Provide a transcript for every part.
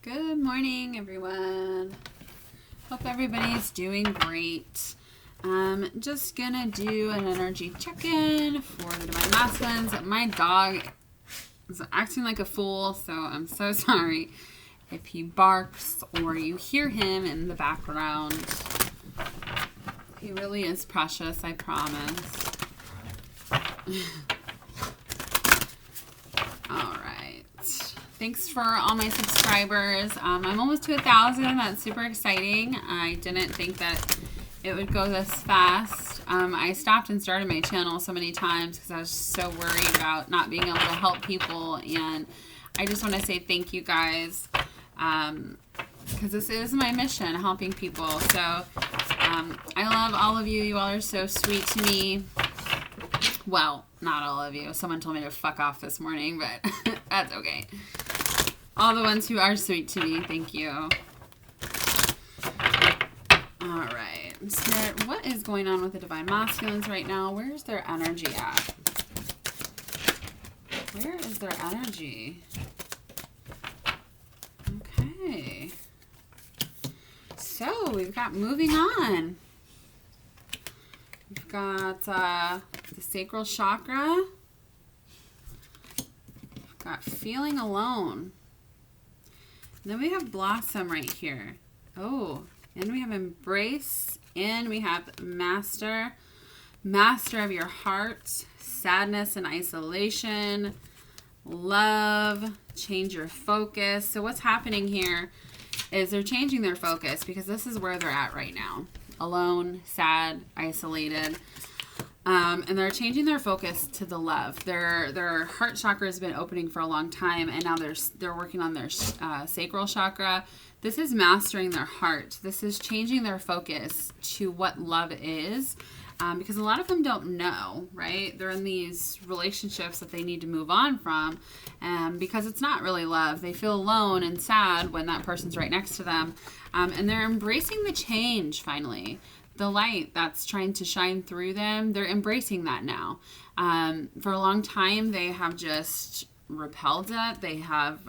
Good morning, everyone. Hope everybody's doing great. Just gonna do an energy check-in for the Divine Masculines. My dog is acting like a fool, so I'm so sorry if he barks or you hear him in the background. He really is precious, I promise. All right. Thanks for all my subscribers. I'm almost to 1,000. That's super exciting. I didn't think that it would go this fast. I stopped and started my channel so many times because I was so worried about not being able to help people. And I just want to say thank you guys because this is my mission, helping people. So I love all of you. You all are so sweet to me. Well, not all of you. Someone told me to fuck off this morning, but that's okay. All the ones who are sweet to me, thank you. All right. Spirit, what is going on with the Divine Masculines right now? Where's their energy at? Where is their energy? Okay. So, we've got moving on. We've got the sacral chakra. We've got feeling alone. And then we have blossom right here. Oh, and we have embrace. And we have master. Master of your heart. Sadness and isolation. Love. Change your focus. So what's happening here is they're changing their focus because this is where they're at right now. Alone, sad, isolated. And they're changing their focus to the love. Their heart chakra has been opening for a long time, and now they're working on their sacral chakra. This is mastering their heart. This is changing their focus to what love is, because a lot of them don't know, right? They're in these relationships that they need to move on from, because it's not really love. They feel alone and sad when that person's right next to them, and they're embracing the change finally. The light that's trying to shine through them, they're embracing that now. For a long time, they have just repelled it. They have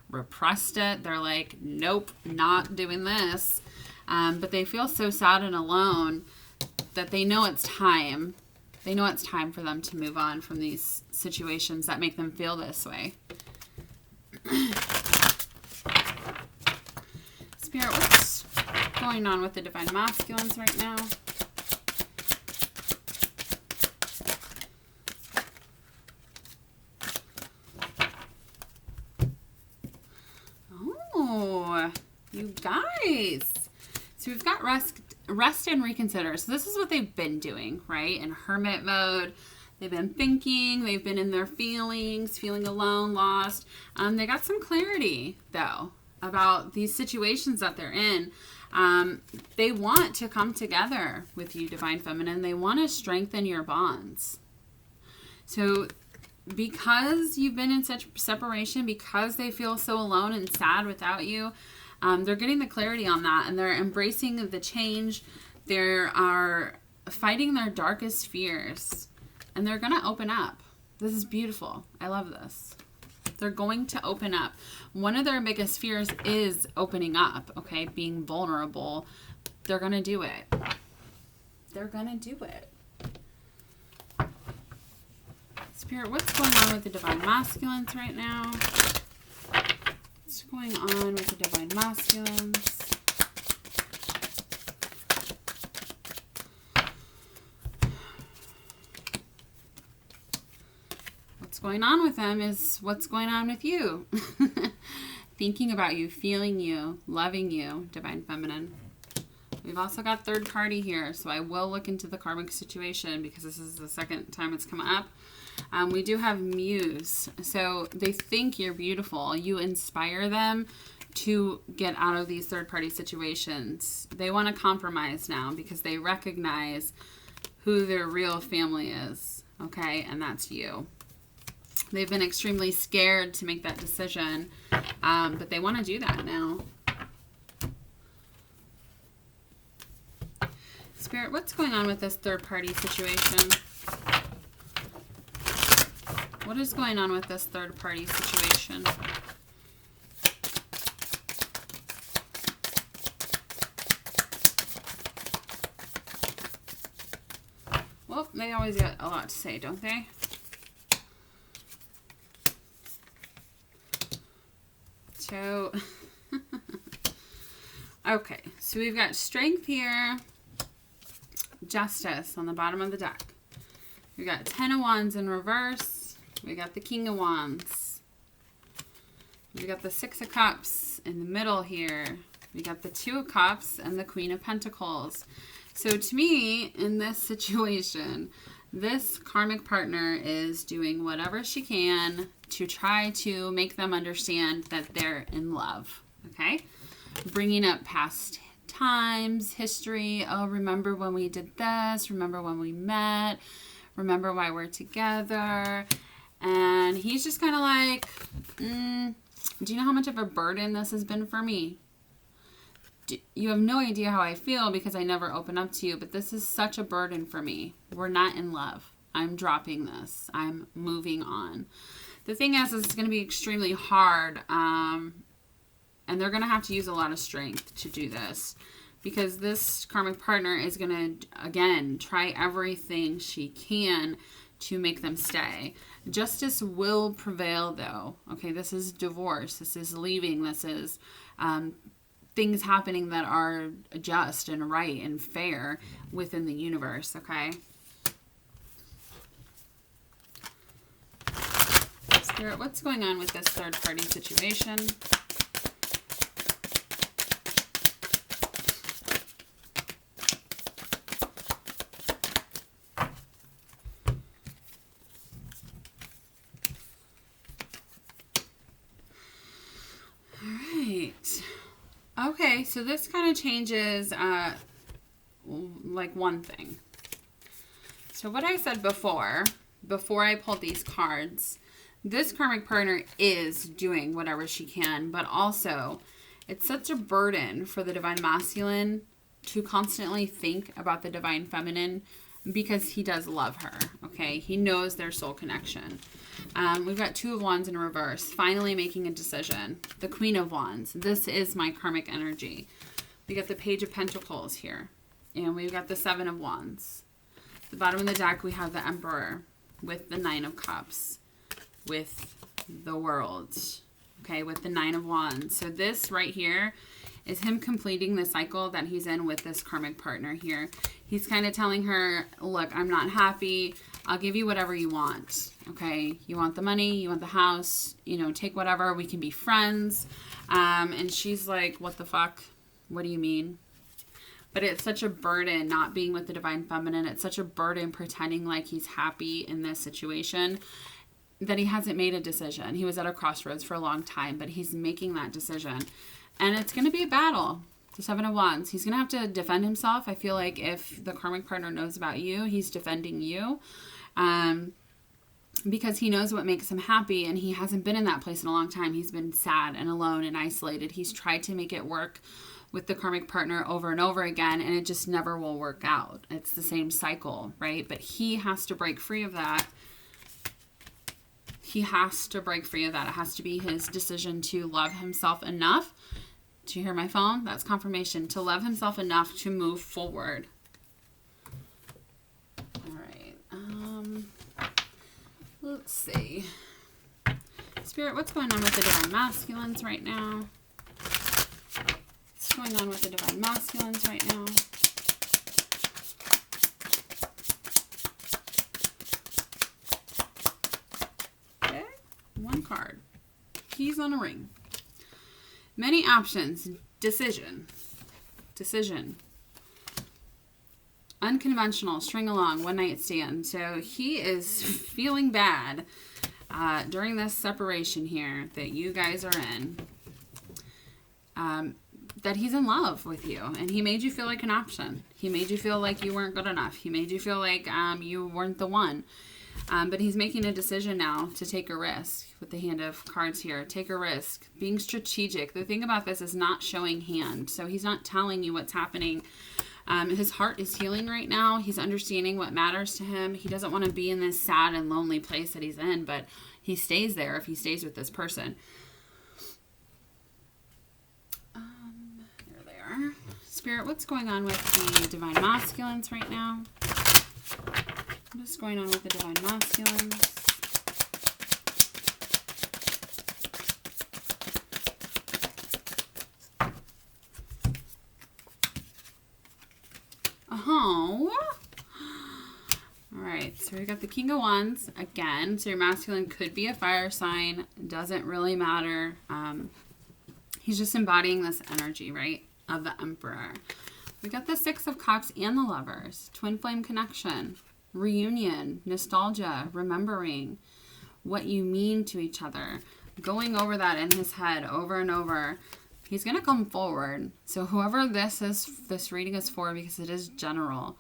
repressed it. They're like, nope, not doing this. But they feel so sad and alone that they know it's time. They know it's time for them to move on from these situations that make them feel this way. Spirit, what's going on with the Divine Masculines right now? Oh, you guys. So we've got rest and reconsider. So this is what they've been doing, right? In hermit mode. They've been thinking. They've been in their feelings, feeling alone, lost. They got some clarity, though, about these situations that they're in. They want to come together with you, Divine Feminine. They want to strengthen your bonds. So because you've been in such separation, because they feel so alone and sad without you, they're getting the clarity on that, and they're embracing the change. They are fighting their darkest fears, and they're going to open up. This is beautiful. I love this. They're going to open up. One of their biggest fears is opening up, okay? Being vulnerable. They're going to do it. They're going to do it. Spirit, what's going on with the Divine Masculines right now? What's going on with the Divine Masculines? What's going on with them is what's going on with you. Thinking about you, feeling you, loving you, Divine Feminine. We've also got third party here, so I will look into the karmic situation because this is the second time it's come up. We do have Muse. So they think you're beautiful. You inspire them to get out of these third party situations. They want to compromise now because they recognize who their real family is. Okay, and that's you. They've been extremely scared to make that decision, but they want to do that now. Spirit, what's going on with this third-party situation? What is going on with this third-party situation? they always got a lot to say, don't they? So, okay, so we've got Strength here, Justice on the bottom of the deck. We got 10 of Wands in reverse. We got the King of Wands. We got the 6 of Cups in the middle here. We got the 2 of Cups and the Queen of Pentacles. So to me, in this situation, this karmic partner is doing whatever she can to try to make them understand that they're in love, okay? Bringing up past times, history. Oh, remember when we did this? Remember when we met? Remember why we're together? And he's just kind of like, do you know how much of a burden this has been for me? You have no idea how I feel because I never open up to you, but this is such a burden for me. We're not in love. I'm dropping this. I'm moving on. The thing is it's going to be extremely hard, and they're going to have to use a lot of strength to do this because this karmic partner is going to, again, try everything she can to make them stay. Justice will prevail, though. Okay, this is divorce. This is leaving. This is things happening that are just and right and fair within the universe, okay? Spirit, what's going on with this third-party situation? Okay, so this kind of changes like one thing. So what I said before I pulled these cards, this karmic partner is doing whatever she can, but also it's such a burden for the divine masculine to constantly think about the divine feminine because he does love her, okay? He knows their soul connection. We've got 2 of Wands in reverse, finally making a decision. The Queen of Wands. This is my karmic energy. We got the Page of Pentacles here. And we've got the 7 of Wands. At the bottom of the deck, we have the Emperor with the 9 of Cups. With the World. Okay, with the 9 of Wands. So this right here is him completing the cycle that he's in with this karmic partner here. He's kind of telling her, look, I'm not happy. I'll give you whatever you want, okay? You want the money, you want the house, you know, take whatever. We can be friends. And she's like, what the fuck? What do you mean? But it's such a burden not being with the divine feminine. It's such a burden pretending like he's happy in this situation that he hasn't made a decision. He was at a crossroads for a long time, but he's making that decision. And it's going to be a battle. The 7 of Wands. He's going to have to defend himself. I feel like if the karmic partner knows about you, he's defending you. Because he knows what makes him happy, and he hasn't been in that place in a long time. He's been sad and alone and isolated. He's tried to make it work with the karmic partner over and over again, and it just never will work out. It's the same cycle, right? But he has to break free of that. He has to break free of that. It has to be his decision to love himself enough. Do you hear my phone? That's confirmation. To love himself enough to move forward. All right. Let's see. Spirit, what's going on with the divine masculines right now? What's going on with the divine masculines right now? Okay. 1 card. Keys on a ring. Many options. Decision. Unconventional. String along. One night stand. So he is feeling bad during this separation here that you guys are in. That he's in love with you. And he made you feel like an option. He made you feel like you weren't good enough. He made you feel like you weren't the one. But he's making a decision now to take a risk with the hand of cards here. Take a risk. Being strategic. The thing about this is not showing hand. So he's not telling you what's happening. His heart is healing right now. He's understanding what matters to him. He doesn't want to be in this sad and lonely place that he's in, but he stays there if he stays with this person. Here they are. Spirit, what's going on with the divine masculines right now? What is going on with the divine masculines? Oh. All right, so we got the King of Wands again. So your masculine could be a fire sign. Doesn't really matter. He's just embodying this energy, right, of the Emperor. We got the Six of Cups and the Lovers. Twin flame connection, reunion, nostalgia, remembering what you mean to each other. Going over that in his head over and over. He's going to come forward. So whoever this reading is for, because it is general,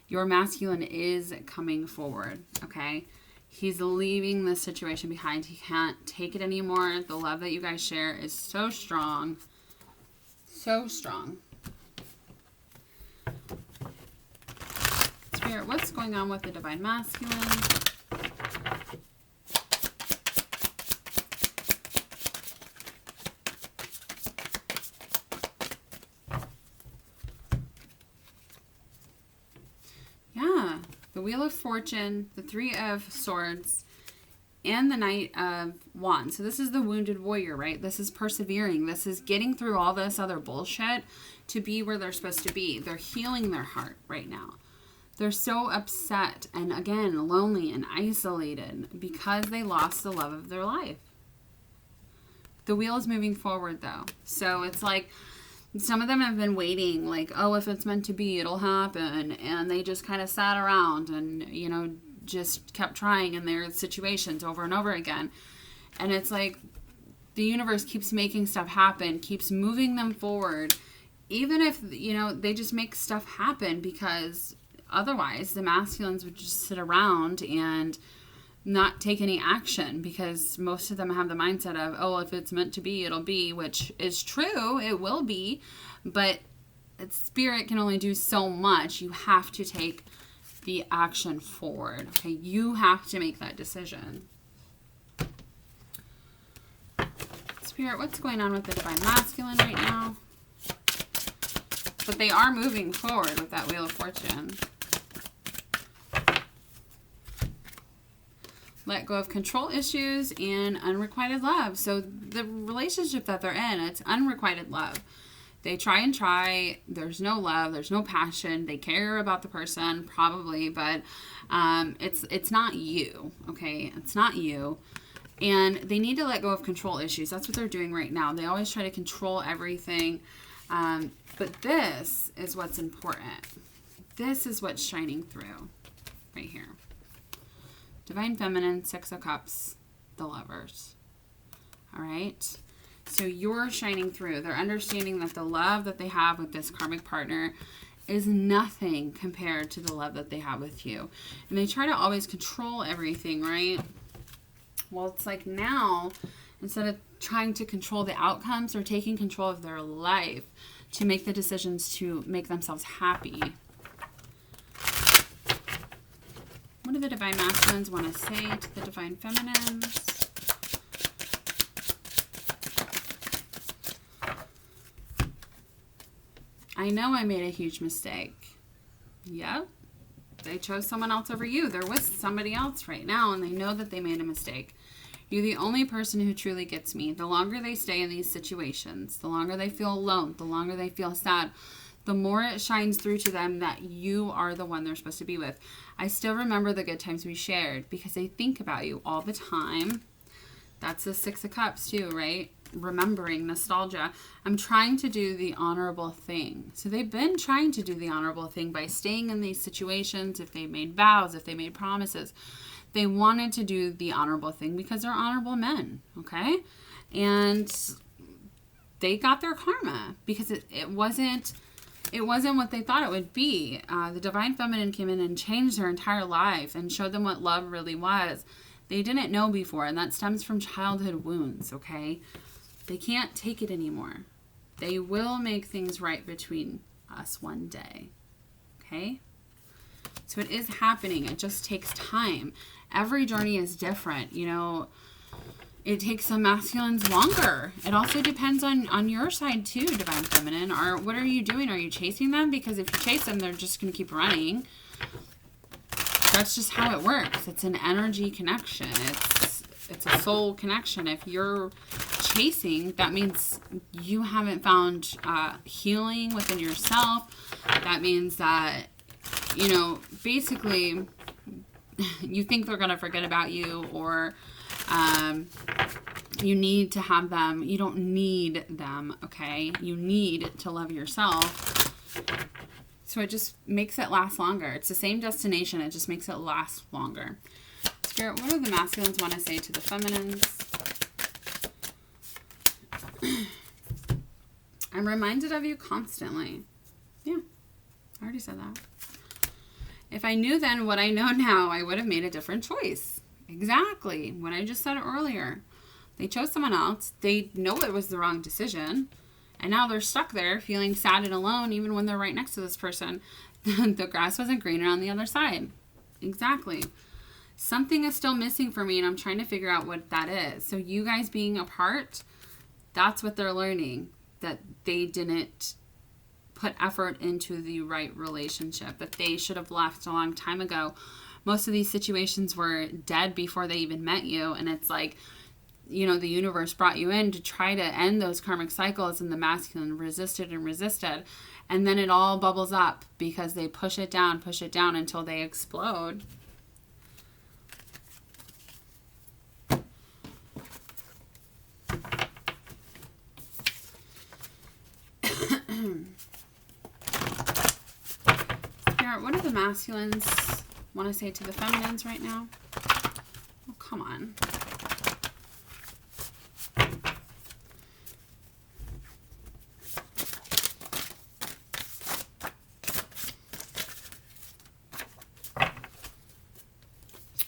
your masculine is coming forward, okay? He's leaving this situation behind. He can't take it anymore. The love that you guys share is so strong. So strong. Spirit, what's going on with the divine masculine? Yeah, the Wheel of Fortune, the Three of Swords, and the Knight of Wands. So this is the wounded warrior, right? This is persevering. This is getting through all this other bullshit to be where they're supposed to be. They're healing their heart right now. They're so upset and, again, lonely and isolated because they lost the love of their life. The wheel is moving forward, though. So it's like some of them have been waiting, like, oh, if it's meant to be, it'll happen. And they just kind of sat around and, you know, just kept trying in their situations over and over again. And it's like the universe keeps making stuff happen, keeps moving them forward, even if, you know, they just make stuff happen, because otherwise the masculines would just sit around and not take any action, because most of them have the mindset of, oh, if it's meant to be, it'll be, which is true. It will be, but spirit can only do so much. You have to take the action forward. Okay, you have to make that decision. Spirit, what's going on with the divine masculine right now? But they are moving forward with that Wheel of Fortune. Let go of control issues and unrequited love. So the relationship that they're in, it's unrequited love. They try and try. There's no love. There's no passion. They care about the person, probably, but it's not you, okay? It's not you. And they need to let go of control issues. That's what they're doing right now. They always try to control everything. But this is what's important. This is what's shining through right here. Divine Feminine, Six of Cups, the Lovers. All right? So you're shining through. They're understanding that the love that they have with this karmic partner is nothing compared to the love that they have with you. And they try to always control everything, right? Well, it's like now, instead of trying to control the outcomes, they're taking control of their life to make the decisions to make themselves happy. What do the divine masculines want to say to the divine feminines? I know I made a huge mistake. Yep. They chose someone else over you. They're with somebody else right now, and they know that they made a mistake. You're the only person who truly gets me. The longer they stay in these situations, the longer they feel alone, the longer they feel sad, the more it shines through to them that you are the one they're supposed to be with. I still remember the good times we shared because they think about you all the time. That's the Six of Cups too, right? Remembering, nostalgia. I'm trying to do the honorable thing. So they've been trying to do the honorable thing by staying in these situations. If they made vows, if they made promises, they wanted to do the honorable thing because they're honorable men, okay? And they got their karma because it wasn't what they thought it would be. The divine feminine came in and changed their entire life and showed them what love really was. They didn't know before, and that stems from childhood wounds, okay? They can't take it anymore. They will make things right between us one day, okay? So it is happening. It just takes time. Every journey is different. You know, it takes some masculines longer. It also depends on your side too, divine feminine. What are you doing? Are you chasing them? Because if you chase them, they're just going to keep running. That's just how it works. It's an energy connection. It's a soul connection. If you're chasing, that means you haven't found healing within yourself. That means that, you know, basically you think they're going to forget about you, or you need to have them. You don't need them, okay? You need to love yourself. So it just makes it last longer. It's the same destination. It just makes it last longer. Spirit, what do the masculines want to say to the feminines? I'm reminded of you constantly. Yeah, I already said that. If I knew then what I know now, I would have made a different choice. Exactly. What I just said earlier. They chose someone else. They know it was the wrong decision. And now they're stuck there feeling sad and alone even when they're right next to this person. The grass wasn't greener on the other side. Exactly. Something is still missing for me, and I'm trying to figure out what that is. So you guys being apart, that's what they're learning. That they didn't put effort into the right relationship. That they should have left a long time ago. Most of these situations were dead before they even met you. And it's like, you know, the universe brought you in to try to end those karmic cycles, and the masculine resisted and resisted. And then it all bubbles up because they push it down until they explode. Spirit, what do the masculines want to say to the feminines right now? Oh, come on.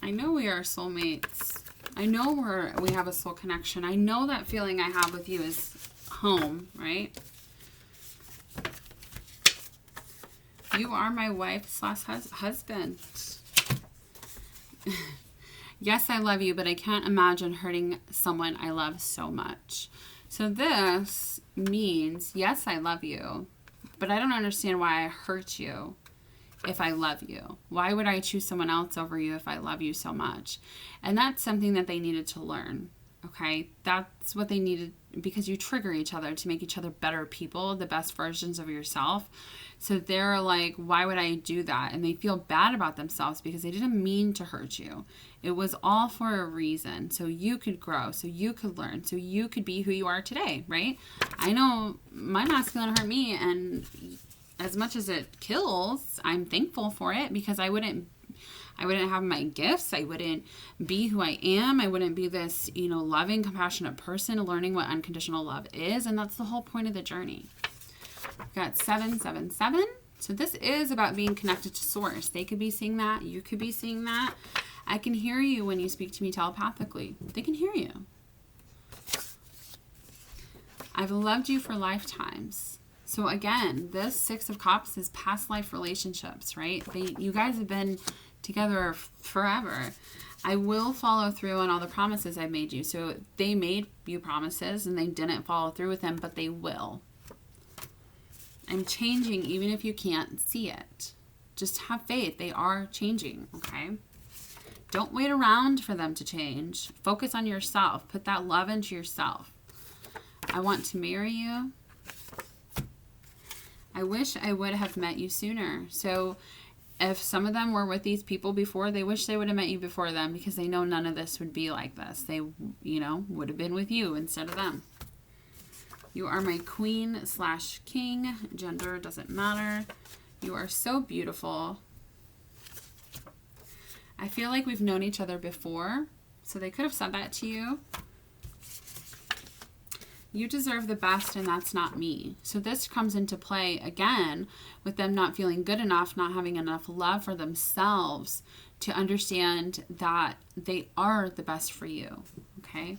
I know we are soulmates. I know we have a soul connection. I know that feeling I have with you is home, right? You are my wife/husband. Yes, I love you, but I can't imagine hurting someone I love so much. So this means, yes, I love you, but I don't understand why I hurt you if I love you. Why would I choose someone else over you if I love you so much? And that's something that they needed to learn, okay? That's what they needed, because you trigger each other to make each other better people, the best versions of yourself. So they're like, why would I do that? And they feel bad about themselves because they didn't mean to hurt you. It was all for a reason. So you could grow, so you could learn, so you could be who you are today, right? I know my masculine hurt me, and as much as it kills, I'm thankful for it, because I wouldn't have my gifts. I wouldn't be who I am. I wouldn't be this, you know, loving, compassionate person learning what unconditional love is. And that's the whole point of the journey. We've got 777. So this is about being connected to source. They could be seeing that. You could be seeing that. I can hear you when you speak to me telepathically. They can hear you. I've loved you for lifetimes. So again, this 6 of Cups is past life relationships, right? You guys have been together forever. I will follow through on all the promises I made you. So they made you promises and they didn't follow through with them, but they will. I'm changing even if you can't see it. Just have faith. They are changing, okay? Don't wait around for them to change. Focus on yourself. Put that love into yourself. I want to marry you. I wish I would have met you sooner. So if some of them were with these people before, they wish they would have met you before them, because they know none of this would be like this. They, you know, would have been with you instead of them. You are my queen/king. Gender doesn't matter. You are so beautiful. I feel like we've known each other before, so they could have said that to you. You deserve the best, and that's not me. So this comes into play again with them not feeling good enough, not having enough love for themselves to understand that they are the best for you, okay?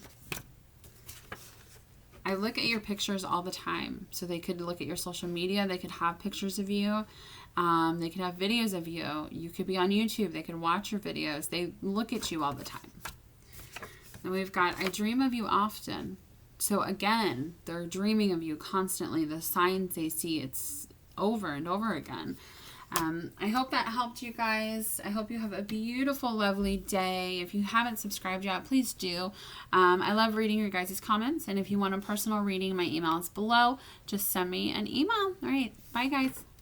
I look at your pictures all the time. So they could look at your social media. They could have pictures of you. They could have videos of you. You could be on YouTube. They could watch your videos. They look at you all the time. Then we've got, I dream of you often. So again, they're dreaming of you constantly. The signs they see, it's over and over again. I hope that helped you guys. I hope you have a beautiful, lovely day. If you haven't subscribed yet, please do. I love reading your guys' comments. And if you want a personal reading, my email is below. Just send me an email. All right. Bye, guys.